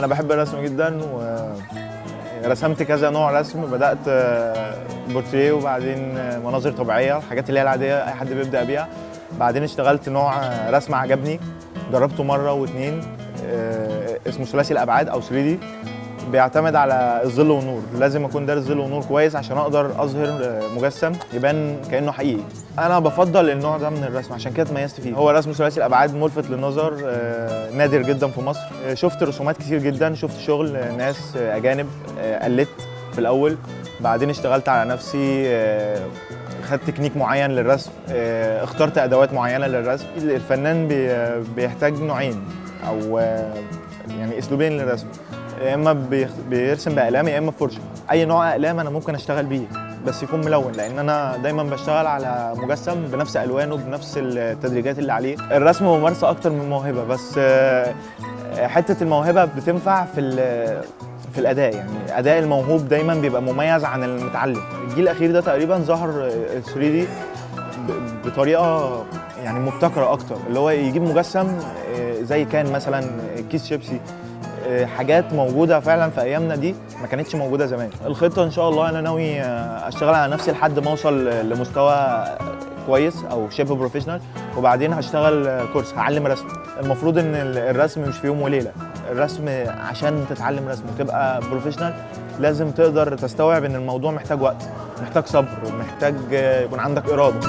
انا بحب الرسم جدا ورسمت كذا نوع رسم. بدات بورتريه وبعدين مناظر طبيعيه، الحاجات اللي هي العاديه اي حد بيبدا بيها. بعدين اشتغلت نوع رسم عجبني جربته مره واتنين، اسمه ثلاثي الابعاد او 3D. بيعتمد على الظل والنور، لازم اكون دارس ظل ونور كويس عشان اقدر اظهر مجسم يبان كانه حقيقي. انا بفضل النوع ده من الرسم عشان كده اتميزت فيه. هو رسم ثلاثي الابعاد ملفت للنظر، نادر جدا في مصر. شفت رسومات كتير جدا، شفت شغل ناس اجانب، قلدت في الاول. بعدين اشتغلت على نفسي، خدت تكنيك معين للرسم، اخترت ادوات معينه للرسم. الفنان بيحتاج نوعين او يعني اسلوبين للرسم، يا اما بيرسم باقلام يا اما بفرشه. اي نوع اقلام انا ممكن اشتغل بيه بس يكون ملون، لان انا دايما بشتغل على مجسم بنفس الوانه بنفس التدريجات اللي عليه. الرسم ممارسه اكتر من موهبه، بس حته الموهبه بتنفع في الاداء. يعني اداء الموهوب دايما بيبقى مميز عن المتعلم. الجيل الاخير ده تقريبا ظهر ال 3D بطريقه يعني مبتكره اكتر، اللي هو يجيب مجسم زي كان مثلا كيس شيبسي، حاجات موجوده فعلا في ايامنا دي ما كانتش موجوده زمان. الخطه ان شاء الله انا ناوي اشتغل على نفسي لحد ما اوصل لمستوى كويس او شبه بروفيشنال، وبعدين هشتغل كورس هعلم رسم. المفروض ان الرسم مش في يوم وليله. الرسم عشان تتعلم رسم وتبقى بروفيشنال لازم تقدر تستوعب ان الموضوع محتاج وقت، محتاج صبر، محتاج يكون عندك اراده.